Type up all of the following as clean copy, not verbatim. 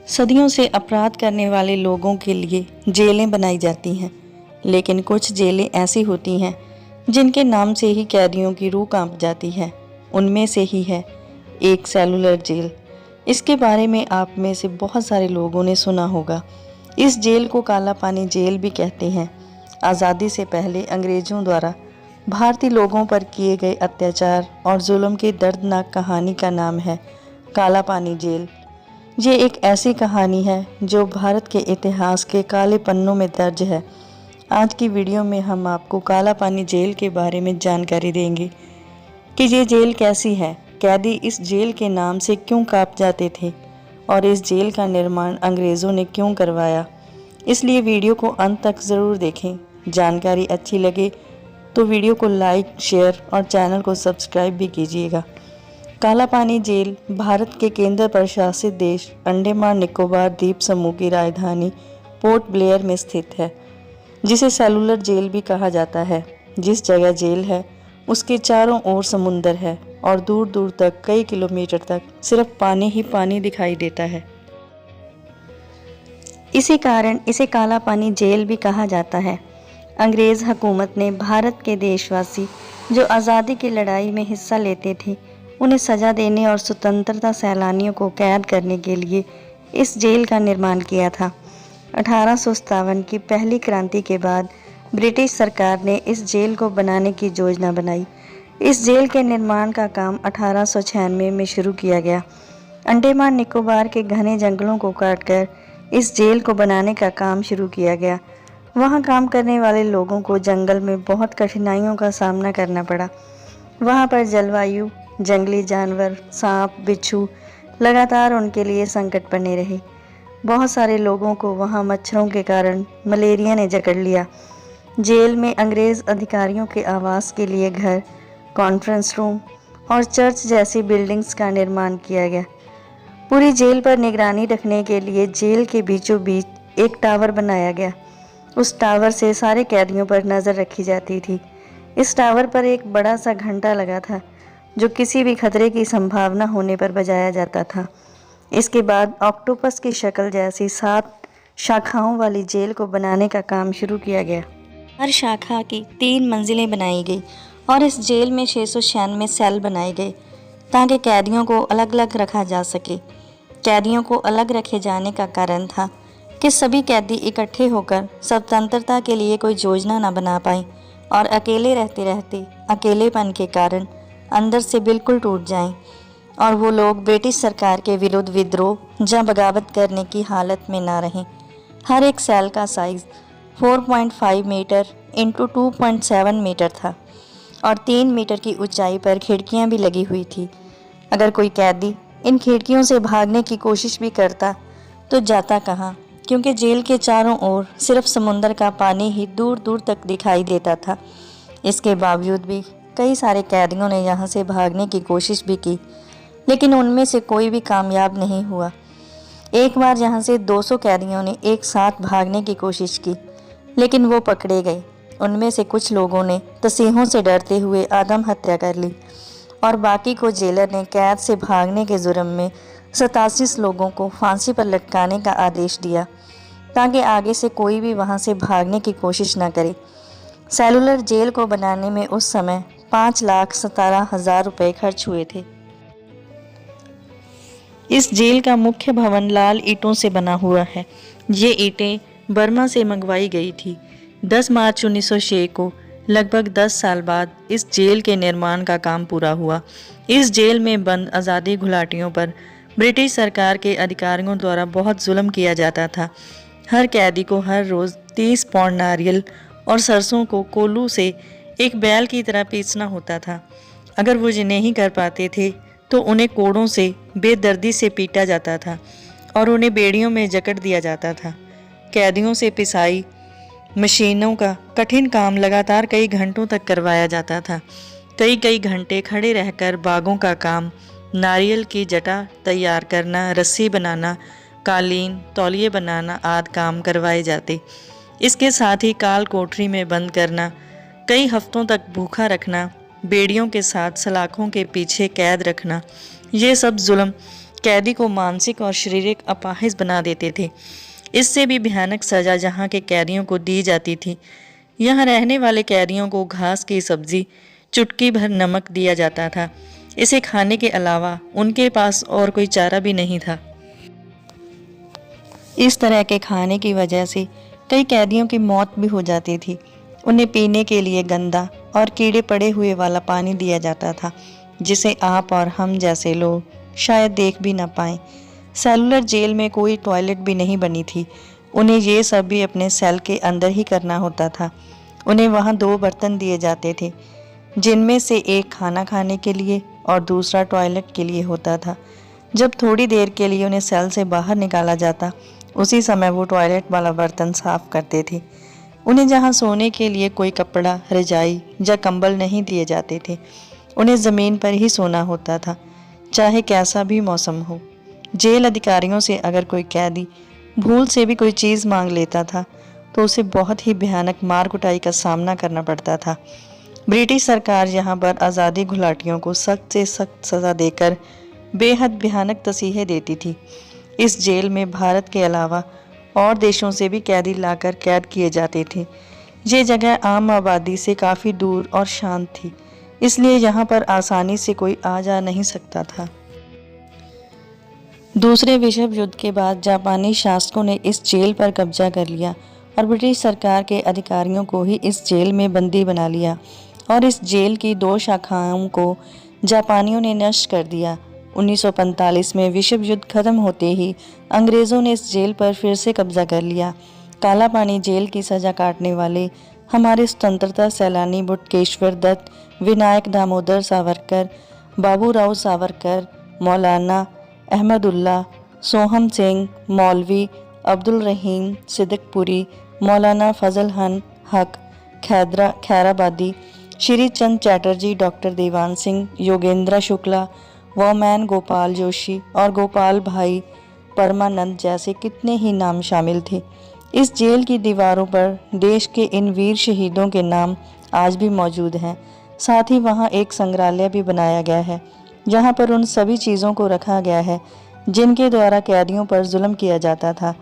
सदियों से अपराध करने वाले लोगों के लिए जेलें बनाई जाती हैं, लेकिन कुछ जेलें ऐसी होती हैं जिनके नाम से ही कैदियों की रूह कांप जाती है। उनमें से ही है एक सेलुलर जेल। इसके बारे में आप में से बहुत सारे लोगों ने सुना होगा। इस जेल को काला पानी जेल भी कहते हैं। आज़ादी से पहले अंग्रेज़ों द्वारा भारतीय लोगों पर किए गए अत्याचार और जुल्म की दर्दनाक कहानी का नाम है काला पानी जेल। ये एक ऐसी कहानी है जो भारत के इतिहास के काले पन्नों में दर्ज है। आज की वीडियो में हम आपको काला पानी जेल के बारे में जानकारी देंगे कि ये जेल कैसी है, कैदी इस जेल के नाम से क्यों कांप जाते थे और इस जेल का निर्माण अंग्रेज़ों ने क्यों करवाया। इसलिए वीडियो को अंत तक ज़रूर देखें। जानकारी अच्छी लगे तो वीडियो को लाइक, शेयर और चैनल को सब्सक्राइब भी कीजिएगा। काला पानी जेल भारत के केंद्र प्रशासित देश अंडमान निकोबार द्वीप समूह की राजधानी पोर्ट ब्लेयर में स्थित है, जिसे सेलुलर जेल भी कहा जाता है। जिस जगह जेल है उसके चारों ओर समुंदर है और दूर दूर तक कई किलोमीटर तक सिर्फ पानी ही पानी दिखाई देता है। इसी कारण इसे काला पानी जेल भी कहा जाता है। अंग्रेज़ हुकूमत ने भारत के देशवासी जो आज़ादी की लड़ाई में हिस्सा लेते थे उन्हें सज़ा देने और स्वतंत्रता सैलानियों को कैद करने के लिए इस जेल का निर्माण किया था। 1857 की पहली क्रांति के बाद ब्रिटिश सरकार ने इस जेल को बनाने की योजना बनाई। इस जेल के निर्माण का काम 1896 में शुरू किया गया। अंडमान निकोबार के घने जंगलों को काटकर इस जेल को बनाने का काम शुरू किया गया। वहाँ काम करने वाले लोगों को जंगल में बहुत कठिनाइयों का सामना करना पड़ा। वहाँ पर जलवायु, जंगली जानवर, सांप, बिच्छू लगातार उनके लिए संकट बने रहे। बहुत सारे लोगों को वहाँ मच्छरों के कारण मलेरिया ने जकड़ लिया। जेल में अंग्रेज़ अधिकारियों के आवास के लिए घर, कॉन्फ्रेंस रूम और चर्च जैसी बिल्डिंग्स का निर्माण किया गया। पूरी जेल पर निगरानी रखने के लिए जेल के बीचों बीच एक टावर बनाया गया। उस टावर से सारे कैदियों पर नज़र रखी जाती थी। इस टावर पर एक बड़ा सा घंटा लगा था जो किसी भी खतरे की संभावना होने पर बजाया जाता था। इसके बाद ऑक्टोपस की शक्ल जैसी 7 शाखाओं वाली जेल को बनाने का काम शुरू किया गया। हर शाखा की 3 मंजिलें बनाई गई और इस जेल में 696 सेल बनाए गए ताकि कैदियों को अलग अलग रखा जा सके। कैदियों को अलग रखे जाने का कारण था कि सभी कैदी इकट्ठे होकर स्वतंत्रता के लिए कोई योजना न बना पाए और अकेले रहते रहते अकेलेपन के कारण अंदर से बिल्कुल टूट जाएं और वो लोग ब्रिटिश सरकार के विरुद्ध विद्रोह या बगावत करने की हालत में ना रहें। हर एक सेल का साइज़ 4.5 मीटर इंटू 2.7 मीटर था और 3 मीटर की ऊंचाई पर खिड़कियां भी लगी हुई थी। अगर कोई कैदी इन खिड़कियों से भागने की कोशिश भी करता तो जाता कहाँ, क्योंकि जेल के चारों ओर सिर्फ समुंदर का पानी ही दूर दूर तक दिखाई देता था। इसके बावजूद भी कई सारे कैदियों ने यहाँ से भागने की कोशिश भी की, लेकिन उनमें से कोई भी कामयाब नहीं हुआ। एक बार यहाँ से 200 कैदियों ने एक साथ भागने की कोशिश की, लेकिन वो पकड़े गए। उनमें से कुछ लोगों ने तसीहों से डरते हुए आत्महत्या कर ली और बाकी को जेलर ने कैद से भागने के जुर्म में 87 लोगों को फांसी पर लटकाने का आदेश दिया ताकि आगे से कोई भी वहाँ से भागने की कोशिश न करे। सेलुलर जेल को बनाने में उस समय 5,17,000 रुपये खर्च हुए थे। इस जेल का मुख्य भवन लाल ईंटों से बना हुआ है। ये ईंटें बर्मा से मंगवाई गई थी। 10 मार्च 1906 को लगभग 10 साल बाद इस जेल के निर्माण का काम पूरा हुआ। इस जेल में बंद आज़ादी घुलाटियों पर ब्रिटिश सरकार के अधिकारियों द्वारा बहुत जुल्म किया जाता था। हर कैदी को हर रोज़ 30 पाउंड नारियल और सरसों को कोल्हू से एक बैल की तरह पीसना होता था। अगर वो ये नहीं कर पाते थे तो उन्हें कोड़ों से बेदर्दी से पीटा जाता था और उन्हें बेड़ियों में जकड़ दिया जाता था। कैदियों से पिसाई मशीनों का कठिन काम लगातार कई घंटों तक करवाया जाता था। कई घंटे खड़े रहकर बागों का काम, नारियल की जटा तैयार करना, रस्सी बनाना, कालीन, तौलिए बनाना आदि काम करवाए जाते। इसके साथ ही काल कोठरी में बंद करना, कई हफ्तों तक भूखा रखना, बेड़ियों के साथ सलाखों के पीछे कैद रखना, ये सब जुल्म कैदी को मानसिक और शारीरिक अपाहिज बना देते थे। इससे भी भयानक सज़ा जहाँ के कैदियों को दी जाती थी। यहाँ रहने वाले कैदियों को घास की सब्जी, चुटकी भर नमक दिया जाता था। इसे खाने के अलावा उनके पास और कोई चारा भी नहीं था। इस तरह के खाने की वजह से कई कैदियों की मौत भी हो जाती थी। उन्हें पीने के लिए गंदा और कीड़े पड़े हुए वाला पानी दिया जाता था, जिसे आप और हम जैसे लोग शायद देख भी ना पाएं। सेलुलर जेल में कोई टॉयलेट भी नहीं बनी थी। उन्हें ये सब भी अपने सेल के अंदर ही करना होता था। उन्हें वहाँ 2 बर्तन दिए जाते थे, जिनमें से एक खाना खाने के लिए और दूसरा टॉयलेट के लिए होता था। जब थोड़ी देर के लिए उन्हें सेल से बाहर निकाला जाता, उसी समय वो टॉयलेट वाला बर्तन साफ करते थे। उन्हें जहाँ सोने के लिए कोई कपड़ा, रजाई या कंबल नहीं दिए जाते थे। उन्हें ज़मीन पर ही सोना होता था, चाहे कैसा भी मौसम हो। जेल अधिकारियों से अगर कोई कैदी भूल से भी कोई चीज़ मांग लेता था तो उसे बहुत ही भयानक मार कुटाई का सामना करना पड़ता था। ब्रिटिश सरकार यहाँ पर आज़ादी घुलाटियों को सख्त से सख्त सज़ा देकर बेहद भयानक तसीहे देती थी। इस जेल में भारत के अलावा और देशों से भी कैदी लाकर कैद किए जाते थे। ये जगह आम आबादी से काफ़ी दूर और शांत थी, इसलिए यहाँ पर आसानी से कोई आ जा नहीं सकता था। दूसरे विश्व युद्ध के बाद जापानी शासकों ने इस जेल पर कब्जा कर लिया और ब्रिटिश सरकार के अधिकारियों को ही इस जेल में बंदी बना लिया और इस जेल की 2 शाखाओं को जापानियों ने नष्ट कर दिया। 1945 में विश्व युद्ध खत्म होते ही अंग्रेज़ों ने इस जेल पर फिर से कब्जा कर लिया। काला पानी जेल की सज़ा काटने वाले हमारे स्वतंत्रता सैलानी बटुकेश्वर दत्त, विनायक दामोदर सावरकर, बाबूराव सावरकर, मौलाना अहमदुल्ला, सोहम सिंह, मौलवी अब्दुल रहीम सिद्दीकपुरी, मौलाना फजल हक खैराबादी, श्री चंद चैटर्जी, डॉक्टर देवान सिंह, योगेंद्र शुक्ला, वोमैन गोपाल जोशी और गोपाल भाई परमानंद जैसे कितने ही नाम शामिल थे। इस जेल की दीवारों पर देश के इन वीर शहीदों के नाम आज भी मौजूद हैं। साथ ही वहाँ एक संग्रहालय भी बनाया गया है, जहाँ पर उन सभी चीज़ों को रखा गया है जिनके द्वारा कैदियों पर जुल्म किया जाता था।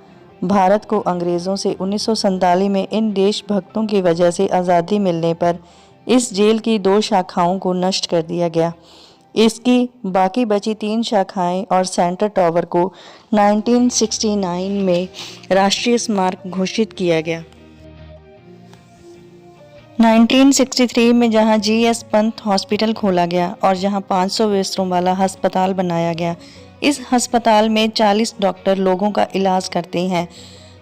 भारत को अंग्रेज़ों से 1947 में इन देशभक्तों की वजह से आज़ादी मिलने पर इस जेल की 2 शाखाओं को नष्ट कर दिया गया। इसकी बाकी बची 3 शाखाएं और सेंटर टावर को 1969 में राष्ट्रीय स्मारक घोषित किया गया। 1963 में जहां जीएस पंत हॉस्पिटल खोला गया और जहां 500 बिस्तरों वाला अस्पताल बनाया गया। इस अस्पताल में 40 डॉक्टर लोगों का इलाज करते हैं।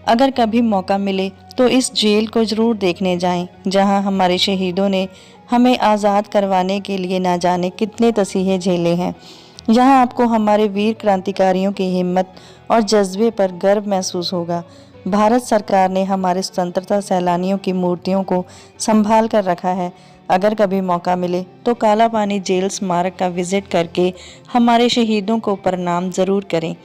अगर कभी मौका मिले तो इस जेल को ज़रूर देखने जाएं, जहां हमारे शहीदों ने हमें आज़ाद करवाने के लिए ना जाने कितने तसीहे झेले हैं। यहाँ आपको हमारे वीर क्रांतिकारियों की हिम्मत और जज्बे पर गर्व महसूस होगा। भारत सरकार ने हमारे स्वतंत्रता सैलानियों की मूर्तियों को संभाल कर रखा है। अगर कभी मौका मिले तो काला पानी जेल स्मारक का विजिट करके हमारे शहीदों को प्रणाम ज़रूर करें।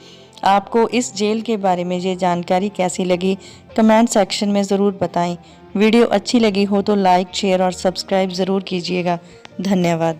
आपको इस जेल के बारे में ये जानकारी कैसी लगी, कमेंट सेक्शन में ज़रूर बताएं। वीडियो अच्छी लगी हो तो लाइक, शेयर और सब्सक्राइब ज़रूर कीजिएगा। धन्यवाद।